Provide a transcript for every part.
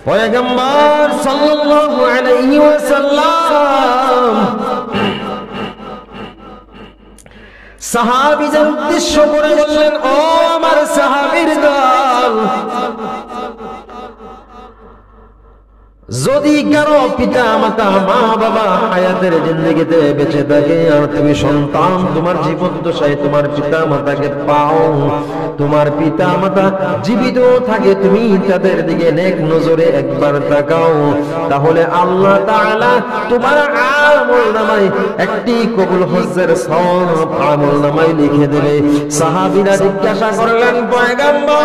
পয়গম্বর সাল্লাল্লাহু আলাইহি ওয়াসাল্লাম সাহাবীদের উদ্দেশ্য করে বললেন, ও আমার সাহাবীর দল, যদি কারো পিতা মাতা মা বাবা হায়াতের জিন্দেগিতে বেঁচে থাকে আর তুমি সন্তান তোমার জীবন দশায় তোমার পিতা মাতাকে পাও, তোমার পিতা মাতা জীবিত থাকে, তুমি তাদের দিকে নেক নজরে একবার তাকাও, তাহলে আল্লাহ তাআলা তোমার আমলনামায় একটি কবুল হজ্জের সওয়াব আমলনামায় লিখে দেবে। সাহাবীরা জিজ্ঞাসা করলেন, পয়গম্বর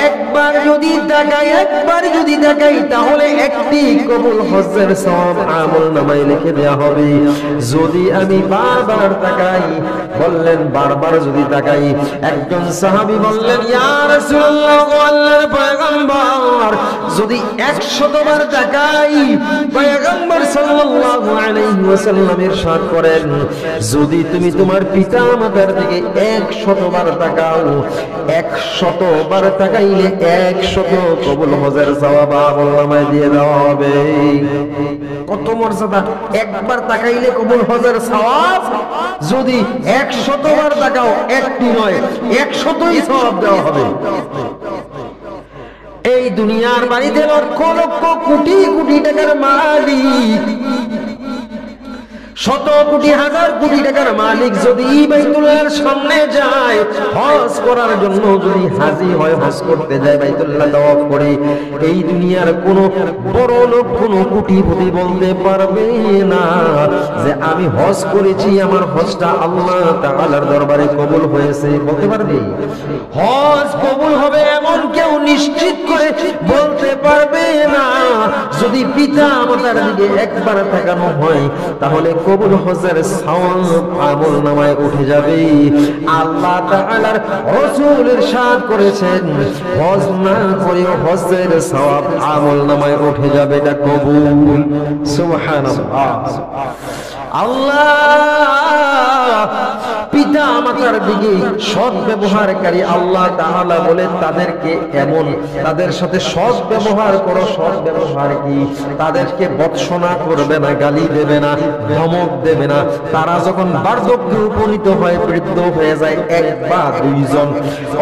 একবার যদি তাকাই তাহলে একটি কবুল হজ্জের সওয়াব আমলনামায় লিখে দেয়া হবে। যদি আমি বারবার তাকাই, বললেন বারবার যদি তাকাই। একজন সাহাবী বললেন, ইয়া রাসূলুল্লাহ, আল্লাহর পয়গম্বর, যদি 100 বার তাকাই। পয়গম্বর সাল্লাল্লাহু আলাইহি ওয়াসাল্লাম ইরশাদ করেন, যদি তুমি তোমার পিতা মাতার দিকে 100 বার তাকাও, 100 বার তাকাইলে 100 কবুল হজের সওয়াব আমলনামায় দিয়ে দেওয়া হবে। কত মর্যাদা! একবার তাকাইলে কবুল হজের সওয়াব, যদি 100 বার তাকাও, একটি নয় 100ই সওয়াব দেওয়া হবে। এই দুনিয়ার বাড়িতে লক্ষ লক্ষ কোটি কোটি টাকার মালিক, শত কোটি হাজার কোটি টাকার মালিক যদি বাইতুল্লাহর সামনে যায় হজ করার জন্য, যদি হাজী হয়, হজ করতে যায়, বাইতুল্লাহ তাওয়াফ করে, এই দুনিয়ার কোন বড় লোক, কোন কোটিপতি বলতে পারবে না যে আমি হজ করেছি, আমার হজটা আল্লাহ তাআলার দরবারে কবুল হয়েছে। বলতে পারবে? হজ কবুল হবে এমন কেউ নিশ্চিত করে বলতে পারবে না। যদি পিতা মাতার দিকে একবার তাকানো হয়, তাহলে কবুল হজের সওয়াব আমলনামায় উঠে যাবে। আল্লাহ তাআলার রাসূল ইরশাদ করেছেন, হজ না করেও হজের সওয়াব আমলনামায় উঠে যাবে, এটা কবুল। সুবহানাল্লাহ। আল্লাহ পিতা মাতার দিকে সৎ ব্যবহারকারী আল্লাহ তাআলা বলে তাদেরকে এমন, তাদের সাথে সৎ ব্যবহার করো। সৎ ব্যবহার কি? তাদেরকে ভৎসনা করবে না, গালি দেবে না, ধমক দেবে না। তারা যখন বার্ধক্যে উপনীত হয়, বৃদ্ধ হয়ে যায়, এক বা দুইজন,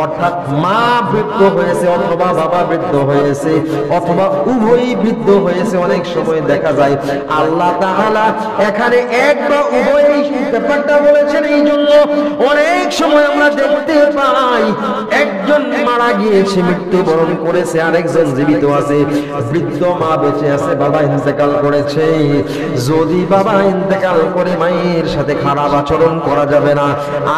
অর্থাৎ মা বৃদ্ধ হয়েছে অথবা বাবা বৃদ্ধ হয়েছে অথবা উভয়ই বৃদ্ধ হয়েছে, অনেক সময় দেখা যায় আল্লাহ তাআলা এখানে এক বা উভয়ই ব্যাপারটা বলেছেন। এই জন্য অনেক সময় আমরা দেখতে পাই একজন মারা গিয়েছে, মৃত্যুবরণ করেছে, আরেকজন জীবিত আছে। বৃদ্ধ মা বেঁচে আছে, বাবা ইন্তেকাল করেছে। যদি বাবা ইন্তেকাল করে মায়ের সাথে খারাপ আচরণ করা যাবে না,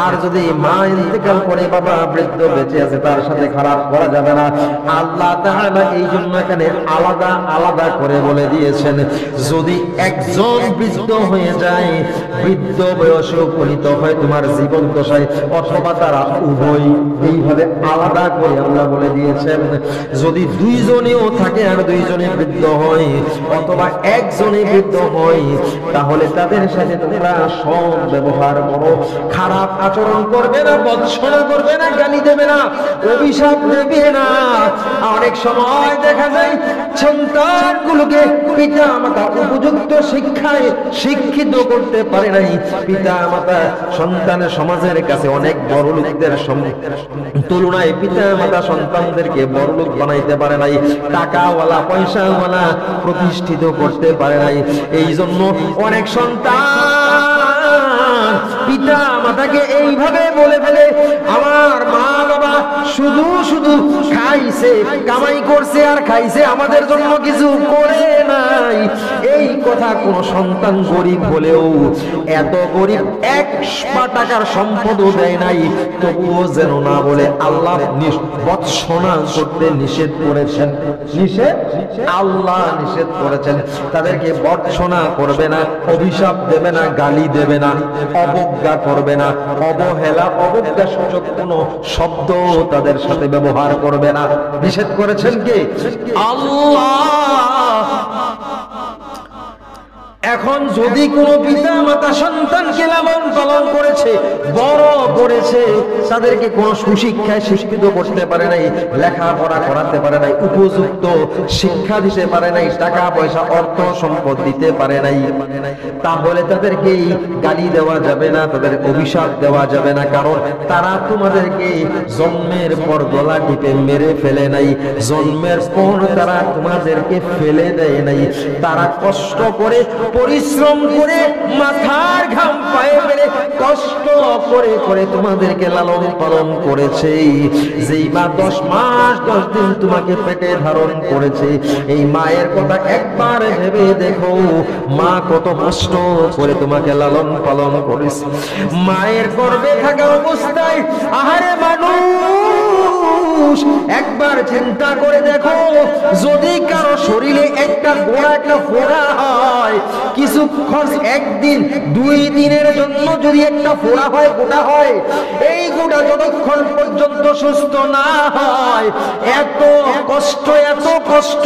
আর যদি মা ইন্তেকাল করে বাবা বৃদ্ধ বেঁচে আছে তার সাথে খারাপ করা যাবে না। আল্লাহ তাআলা এই জন্য এখানে আলাদা আলাদা করে বলে দিয়েছেন। যদি একজন বৃদ্ধ হয়ে যায়, বৃদ্ধ বয়সে উপনীত হয় তোমার জীবন দশায়, অথবা তারা উভয়, এইভাবে আলাদা করে আল্লাহ বলে দিয়েছেন। যদি দুইজনেও থাকে আর দুইজনে বৃদ্ধ হয় অথবা একজনে বৃদ্ধ হয়, তাহলে তাদের সাথে তোমরা সৎ ব্যবহার করো, খারাপ আচরণ করবে না, ভৎসনা করবে না, গালি দেবে না, অভিশাপ দেবে না। অনেক সময় দেখা যায় সন্তানগুলোকে পিতা মাতা উপযুক্ত শিক্ষায় শিক্ষিত করতে পারে নাই। পিতা মাতা সন্তানের সমাজের কাছে অনেক বড় লোকদের তুলনায় পিতা মাতা সন্তানদেরকে বড় লোক বানাইতে পারে নাই, টাকাওয়ালা পয়সাওয়ালা প্রতিষ্ঠিত করতে পারে নাই। এই জন্য অনেক সন্তান পিতা মাতাকে এইভাবে বলে ফেলে, আমার মা বাবা শুধু শুধু খাইছে, কামাই করছে আর খাইছে, আমাদের জন্য কিছু করে নাই। এই কথা কোন সন্তান গরিব হলেও, এত গরিব 1 টাকার সম্পদও দেয় নাই, তবুও যেন না বলে আল্লাহ ভৎসনা করতে নিষেধ করেছেন। নিষেধ আল্লাহ নিষেধ করেছেন। তাদেরকে ভৎসনা করবে না, অভিশাপ দেবে না, গালি দেবে না, অবজ্ঞা করবে না, অবহেলা অবজ্ঞা সূচক কোনো শব্দ তাদের সাথে ব্যবহার করবে না। নিষেধ করেছেন কে? আল্লাহ। এখন যদি কোনো পিতা মাতা সন্তানকে লালন পালন করেছে, বড় করেছে, তাদেরকে কোনো সুশিক্ষায় শিক্ষিত করতে পারে নাই, লেখাপড়া করাতে পারে নাই, উপযুক্ত শিক্ষা দিতে পারে নাই, টাকা পয়সা অর্থ সম্পদ দিতে পারে নাই, তাহলে তাদেরকে গালি দেওয়া যাবে না, তাদের অভিশাপ দেওয়া যাবে না। কারণ তারা তোমাদেরকে জন্মের পর গলা টিপে মেরে ফেলে নাই, জন্মের পর তারা তোমাদেরকে ফেলে দেয় নাই। তারা কষ্ট করে, পরিশ্রম করে, মাথার ঘাম পায়ে ফেলে কষ্ট করে করে তোমাদেরকে লালন পালন করেছে। যেই মা 10 মাস 10 দিন তোমাকে পেটে ধারণ করেছে, এই মায়ের কথা একবার ভেবে দেখো, মা কত কষ্ট করে তোমাকে লালন পালন করেছে। মায়ের গর্ভে থাকা অবস্থায় আহারে মানুষ একবার চিন্তা করে দেখো, যদি কারো শরীরে একটা গোড়া, একটা ফোড়া হয়, কিছুক্ষণ, একদিন 2 দিনের জন্য যদি একটা ফোড়া হয়, গোটা হয়, এই গোটা যতক্ষণ পর্যন্ত সুস্থ না হয়, এত কষ্ট, এত কষ্ট।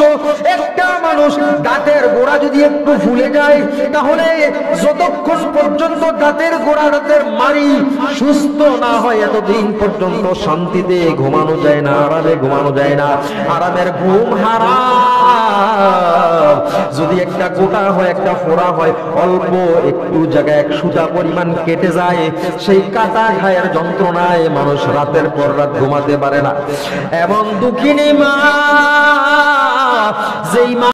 একটা মানুষ দাঁতের গোড়া যদি একটু ফুলে যায়, তাহলে যতক্ষণ পর্যন্ত দাঁতের গোড়া, দাঁতের মাড়ি সুস্থ না হয়, এতদিন পর্যন্ত শান্তিতে ঘুমানো যায় না, আরামে ঘুমানো যায় না, আরামের ঘুম হারাম। যদি একটা গোটা হয়, একটা ফোড়া হয়, অল্প একটু জায়গায় 1 সুতা পরিমাণ কেটে যায়, সেই কাটা ঘায়ের যন্ত্রণায় মানুষ রাতের পর রাত ঘুমাতে পারে না। এবং দুঃখিনী মা, যেই মা